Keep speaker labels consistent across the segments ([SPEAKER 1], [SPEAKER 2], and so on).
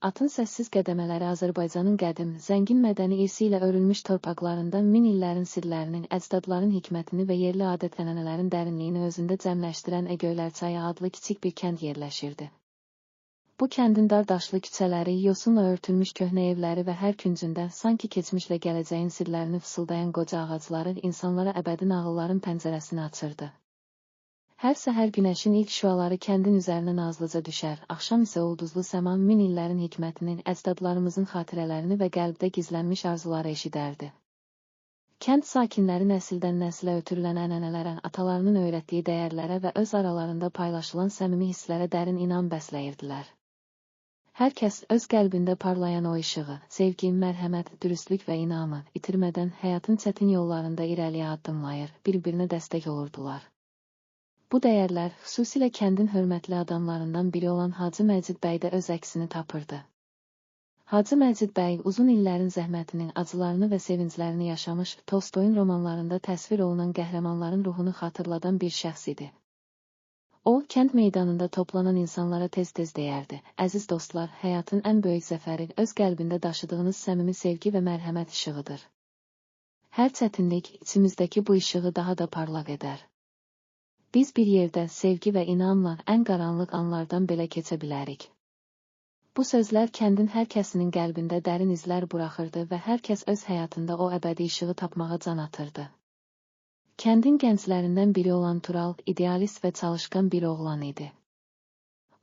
[SPEAKER 1] Atın səssiz qədəmələri Azərbaycanın qədim, zəngin mədəni irsi ilə örülmüş torpaqlarında min illərin sirlərinin, əcdadların hikmətini və yerli adət-ənənələrin dərinliyini özündə cəmləşdirən Göylərçayı adlı kiçik bir kənd yerləşirdi. Bu kəndin dar daşlı küçələri, yosunla örtülmüş köhnə evləri və hər küncündə sanki keçmişlə gələcəyin sirlərini fısıldayan qoca ağacları insanlara əbədi nağılların pəncərəsini açırdı. Hər səhər günəşin ilk şüaları kəndin üzərinə nazlıca düşər, axşam isə ulduzlu səma min illərin hikmətinin, əcdadlarımızın xatirələrini və qəlbdə gizlənmiş arzuları eşidərdi. Kənd sakinləri nəsildən nəsilə ötürülən ənənələrə, atalarının öyrətdiyi dəyərlərə və öz aralarında paylaşılan səmimi hisslərə dərin inam bəsləyirdilər. Hər kəs öz qəlbində parlayan o işığı, sevgi, mərhəmət, dürüstlük və inamı itirmədən həyatın çətin yollarında irəliyə addımlayır, bir-birinə dəstək olurdular. Bu dəyərlər xüsusilə kəndin hörmətli adamlarından biri olan Hacı Məcid bəydə öz əksini tapırdı. Hacı Məcid bəy uzun illərin zəhmətinin, acılarını və sevinclərini yaşamış, Tolstoyun romanlarında təsvir olunan qəhrəmanların ruhunu xatırladan bir şəxs idi. O, kənd meydanında toplanan insanlara tez-tez deyərdi: "Əziz dostlar, həyatın ən böyük zəfəri öz qəlbində daşıdığınız səmimi sevgi və mərhəmət işığıdır. Hər çətinlik içimizdəki bu işığı daha da parlaq edər. Biz bir yerdə sevgi və inamla ən qaranlıq anlardan belə keçə bilərik." Bu sözlər kəndin hər kəsinin qəlbində dərin izlər buraxırdı və hər kəs öz həyatında o əbədi işığı tapmağa can atırdı. Kəndin gənclərindən biri olan Tural, idealist və çalışqan bir oğlan idi.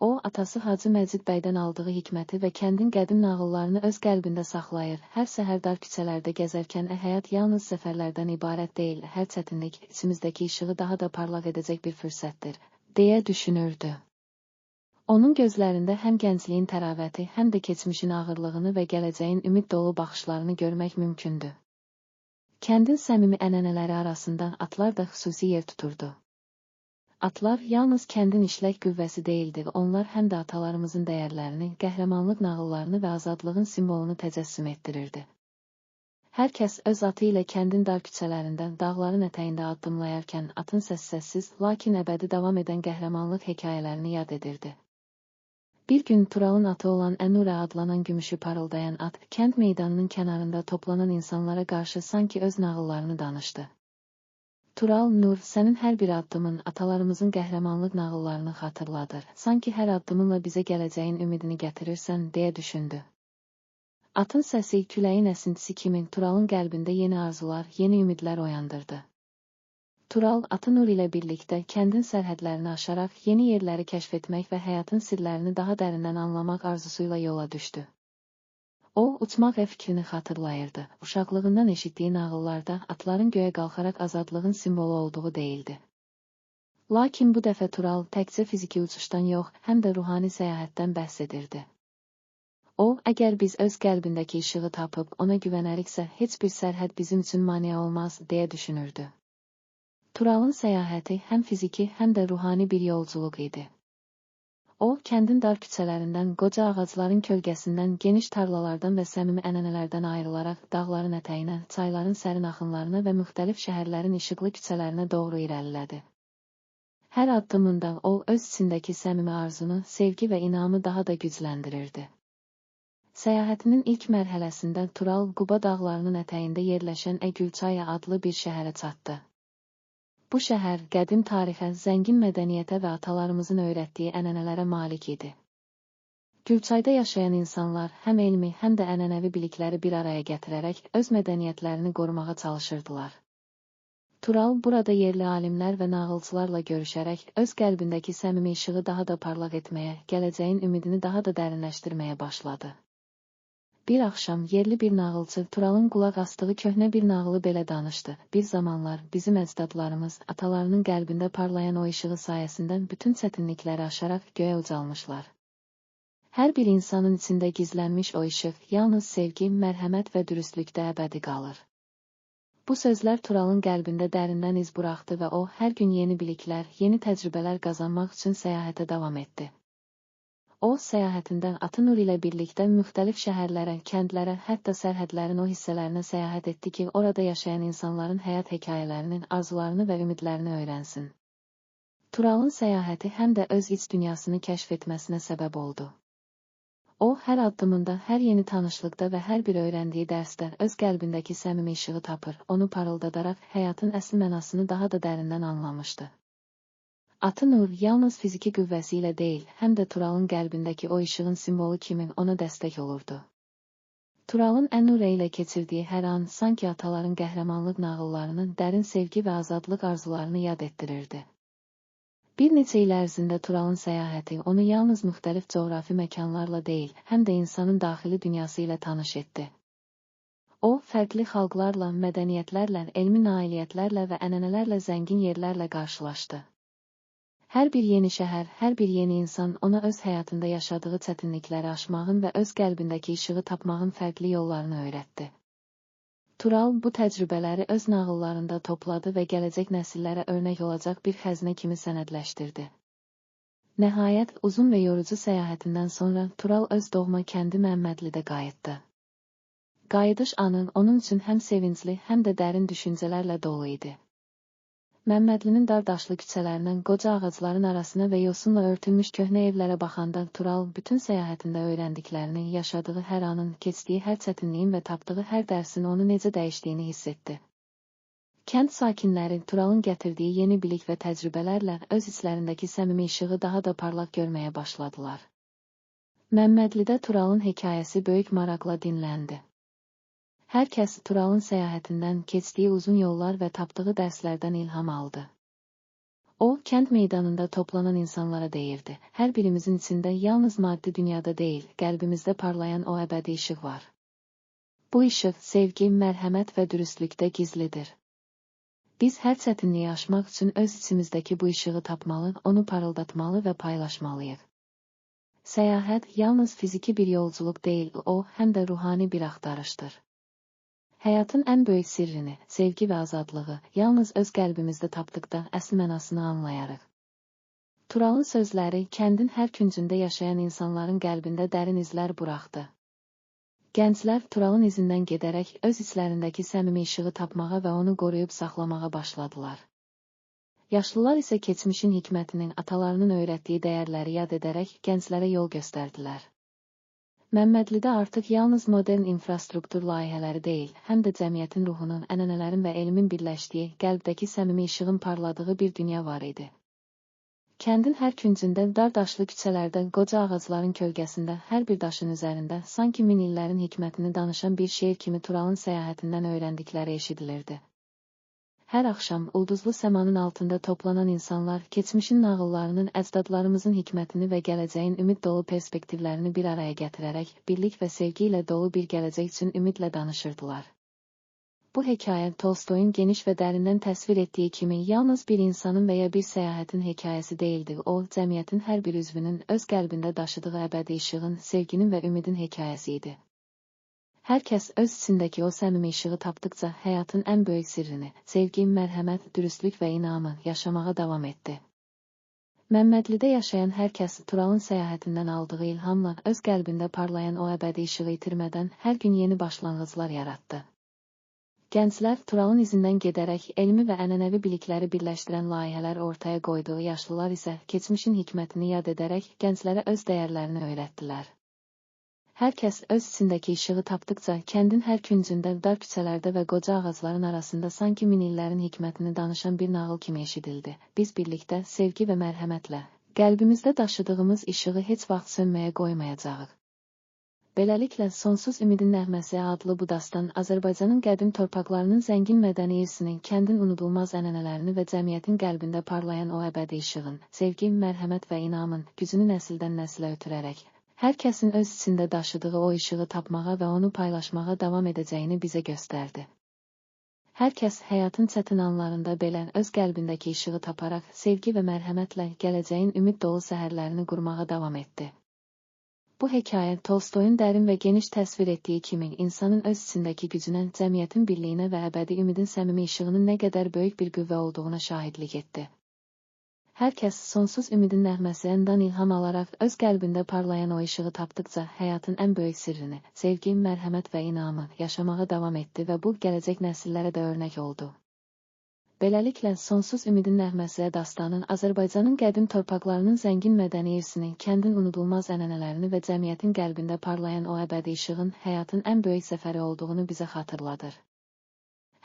[SPEAKER 1] O, atası Hacı Məcid bəydən aldığı hikməti və kəndin qədim nağıllarını öz qəlbində saxlayır. Hər səhər dar küçələrdə gəzərkən həyat yalnız zəfərlərdən ibarət deyil, hər çətinlik içimizdəki işığı daha da parlaq edəcək bir fürsətdir, deyə düşünürdü. Onun gözlərində həm gəncliyin təravəti, həm də keçmişin ağırlığını və gələcəyin ümid dolu baxışlarını görmək mümkündür. Kəndin səmimi ənənələri arasında atlar da xüsusi yer tuturdu. Atlar yalnız kəndin işlək qüvvəsi deyildi, onlar həm də atalarımızın dəyərlərini, qəhrəmanlıq nağıllarını və azadlığın simvolunu təcəssüm etdirirdi. Hər kəs öz atı ilə kəndin dar küçələrində, dağların ətəyində addımlayarkən atın səssiz, lakin əbədi davam edən qəhrəmanlıq hekayələrini yad edirdi. Bir gün Turalın atı olan Ənura adlanan gümüşü parıldayan at, kənd meydanının kənarında toplanan insanlara qarşı sanki öz nağıllarını danışdı. Tural, Nur, sənin hər bir addımın atalarımızın qəhrəmanlıq nağıllarını xatırladır. Sanki hər addımınla bizə gələcəyin ümidini gətirirsən, deyə düşündü. Atın səsi, küləyin əsintisi kimi Turalın qəlbində yeni arzular, yeni ümidlər oyandırdı. Tural, atı Nur ilə birlikdə kəndin sərhədlərini aşaraq yeni yerləri kəşf etmək və həyatın sirlərini daha dərindən anlamaq arzusuyla yola düşdü. O, uçmaq fikrini xatırlayırdı. Uşaqlığından eşitdiyi nağıllarda atların göyə qalxaraq azadlığın simvolu olduğu deyildi. Lakin bu dəfə Tural təkcə fiziki uçuşdan yox, həm də ruhani səyahətdən bəhs edirdi. O, əgər biz öz qəlbindəki işığı tapıb ona güvənəriksə, heç bir sərhəd bizim üçün mane olmaz, deyə düşünürdü. Turalın səyahəti həm fiziki, həm də ruhani bir yolculuq idi. O, kəndin dar küçələrindən, qoca ağacların kölgəsindən, geniş tarlalardan və səmimi ənənələrdən ayrılaraq dağların ətəyinə, çayların sərin axınlarına və müxtəlif şəhərlərin işıqlı küçələrinə doğru irəlilədi. Hər addımında o, öz içindəki səmimi arzunu, sevgi və inamı daha da gücləndirirdi. Səyahətinin ilk mərhələsində Tural, Quba dağlarının ətəyində yerləşən Gülçaya adlı bir şəhərə çatdı. Bu şəhər qədim tarixə, zəngin mədəniyyətə və atalarımızın öyrətdiyi ənənələrə malik idi. Gülçayda yaşayan insanlar həm elmi, həm də ənənəvi bilikləri bir araya gətirərək öz mədəniyyətlərini qorumağa çalışırdılar. Tural burada yerli alimlər və nağılçılarla görüşərək öz qəlbindəki səmimi işığı daha da parlaq etməyə, gələcəyin ümidini daha da dərinləşdirməyə başladı. Bir axşam yerli bir nağılçı Turalın qulaq asdığı köhnə bir nağılı belə danışdı. Bir zamanlar bizim əcdadlarımız atalarının qəlbində parlayan o işığı sayəsində bütün çətinlikləri aşaraq göyə ucalmışlar. Hər bir insanın içində gizlənmiş o işıq yalnız sevgi, mərhəmət və dürüstlükdə əbədi qalır. Bu sözlər Turalın qəlbində dərindən iz buraxdı və o hər gün yeni biliklər, yeni təcrübələr qazanmaq üçün səyahətə davam etdi. O, səyahətində atı Nur ilə birlikdə müxtəlif şəhərlərə, kəndlərə, hətta sərhədlərin o hissələrinə səyahət etdi ki, orada yaşayan insanların həyat hekayələrinin, arzularını və ümidlərini öyrənsin. Turalın səyahəti həm də öz iç dünyasını kəşf etməsinə səbəb oldu. O, hər addımında, hər yeni tanışlıqda və hər bir öyrəndiyi dərsdə öz qəlbindəki səmimi işığı tapır, onu parıldadaraq həyatın əsl mənasını daha da dərindən anlamışdı. Atı Nur yalnız fiziki qüvvəsi ilə deyil, həm də Turalın qəlbindəki o işığın simvolu kimi ona dəstək olurdu. Turalın Ənure ilə keçirdiyi hər an sanki ataların qəhrəmanlıq nağıllarının dərin sevgi və azadlıq arzularını yad etdirirdi. Bir neçə il ərzində Turalın səyahəti onu yalnız müxtəlif coğrafi məkanlarla deyil, həm də insanın daxili dünyası ilə tanış etdi. O, fərqli xalqlarla, mədəniyyətlərlə, elmi nailiyyətlərlə və ənənələrlə zəngin yerlərlə qarşılaşdı. Hər bir yeni şəhər, hər bir yeni insan ona öz həyatında yaşadığı çətinlikləri aşmağın və öz qəlbindəki işığı tapmağın fərqli yollarını öyrətdi. Tural bu təcrübələri öz nağıllarında topladı və gələcək nəsillərə örnək olacaq bir xəzinə kimi sənədləşdirdi. Nəhayət, uzun və yorucu səyahətindən sonra Tural öz doğma kəndi Məmmədlidə qayıtdı. Qayıdış anı onun üçün həm sevincli, həm də dərin düşüncələrlə dolu idi. Məmmədlinin dar daşlı küçələrindən qoca ağacların arasına və yosunla örtülmüş köhnə evlərə baxanda Tural bütün səyahətində öyrəndiklərini, yaşadığı hər anın, keçdiyi hər çətinliyin və tapdığı hər dərsin onu necə dəyişdiyini hiss etdi. Kənd sakinləri Turalın gətirdiyi yeni bilik və təcrübələrlə öz içlərindəki səmimi işığı daha da parlaq görməyə başladılar. Məmmədlidə Turalın hekayəsi böyük maraqla dinləndi. Hər kəs Turalın səyahətindən, keçdiyi uzun yollar və tapdığı dərslərdən ilham aldı. O, kənd meydanında toplanan insanlara deyirdi, hər birimizin içində yalnız maddi dünyada deyil, qəlbimizdə parlayan o əbədi işıq var. Bu işıq sevgi, mərhəmət və dürüstlükdə gizlidir. Biz hər çətinliyi aşmaq üçün öz içimizdəki bu işığı tapmalı, onu parıldatmalı və paylaşmalıyıq. Səyahət yalnız fiziki bir yolculuq deyil, o, həm də ruhani bir axtarışdır. Həyatın ən böyük sirrini, sevgi və azadlığı, yalnız öz qəlbimizdə tapdıqda əsl mənasını anlayarıq. Turalın sözləri kəndin hər küncündə yaşayan insanların qəlbində dərin izlər buraxdı. Gənclər Turalın izindən gedərək öz içlərindəki səmimi işığı tapmağa və onu qoruyub saxlamağa başladılar. Yaşlılar isə keçmişin hikmətinin, atalarının öyrətdiyi dəyərləri yad edərək gənclərə yol göstərdilər. Məmmədlidə artıq yalnız modern infrastruktur layihələri deyil, həm də cəmiyyətin ruhunun, ənənələrin və elmin birləşdiyi, qəlbdəki səmimi işığın parladığı bir dünya var idi. Kəndin hər küncündə, dar daşlı küçələrdə, qoca ağacların kölgəsində, hər bir daşın üzərində, sanki min illərin hikmətini danışan bir şeir kimi Turalın səyahətindən öyrəndikləri eşidilirdi. Hər axşam ulduzlu səmanın altında toplanan insanlar keçmişin nağıllarının, əcdadlarımızın hikmətini və gələcəyin ümid dolu perspektivlərini bir araya gətirərək, birlik və sevgi ilə dolu bir gələcək üçün ümidlə danışırdılar. Bu hekayə Tolstoyun geniş və dərindən təsvir etdiyi kimi yalnız bir insanın və ya bir səyahətin hekayəsi deyildi, o, cəmiyyətin hər bir üzvünün öz qəlbində daşıdığı əbədi işığın, sevginin və ümidin hekayəsi idi. Hər kəs öz içindəki o səmimi işığı tapdıqca həyatın ən böyük sirrini, sevgi, mərhəmət, dürüstlük və inamı yaşamağa davam etdi. Məmmədlidə yaşayan hər kəs Turalın səyahətindən aldığı ilhamla öz qəlbində parlayan o əbədi işığı itirmədən hər gün yeni başlanğıclar yaratdı. Gənclər Turalın izindən gedərək elmi və ənənəvi bilikləri birləşdirən layihələr ortaya qoyduğu, yaşlılar isə keçmişin hikmətini yad edərək gənclərə öz dəyərlərini öyrətdilər. Hər kəs öz içindəki işığı tapdıqca kəndin hər küncündə, dar küçələrdə və qoca ağacların arasında sanki min illərin hikmətini danışan bir nağıl kimi eşidildi. Biz birlikdə, sevgi və mərhəmətlə, qəlbimizdə daşıdığımız işığı heç vaxt sönməyə qoymayacağıq. Beləliklə, Sonsuz Ümidin Nəğməsi adlı bu dastan Azərbaycanın qədim torpaqlarının zəngin mədəni irsini, kəndin unudulmaz ənənələrini və cəmiyyətin qəlbində parlayan o əbədi işığın, sevgi, mərhəmət və inamın gücünü nəsildən nəsilə ötürərək, hər kəsin öz içində daşıdığı o işığı tapmağa və onu paylaşmağa davam edəcəyini bizə göstərdi. Hər kəs həyatın çətin anlarında belə öz qəlbindəki işığı taparaq, sevgi və mərhəmətlə gələcəyin ümid dolu səhərlərini qurmağa davam etdi. Bu hekayə Tolstoyun dərin və geniş təsvir etdiyi kimi insanın öz içindəki gücünə, cəmiyyətin birliyinə və əbədi ümidin səmimi işığının nə qədər böyük bir qüvvə olduğuna şahidlik etdi. Hər kəs Sonsuz Ümidin Nəğməsindən ilham alaraq öz qəlbində parlayan o işığı tapdıqca həyatın ən böyük sirrini, sevgi, mərhəmət və inamı yaşamağa davam etdi və bu gələcək nəsillərə də örnək oldu. Beləliklə, Sonsuz Ümidin nəğməsi dastanın Azərbaycanın qədim torpaqlarının zəngin mədəni irsini, kəndin unudulmaz ənənələrini və cəmiyyətin qəlbində parlayan o əbədi işığın həyatın ən böyük zəfəri olduğunu bizə xatırladır.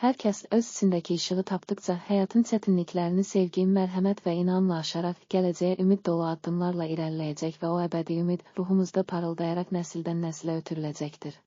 [SPEAKER 1] Hər kəs öz içindəki işığı tapdıqca həyatın çətinliklərini sevgi, mərhəmət və inamla aşaraq gələcəyə ümid dolu addımlarla irəliləyəcək və o əbədi ümid ruhumuzda parıldayaraq nəsildən nəsilə ötürüləcəkdir.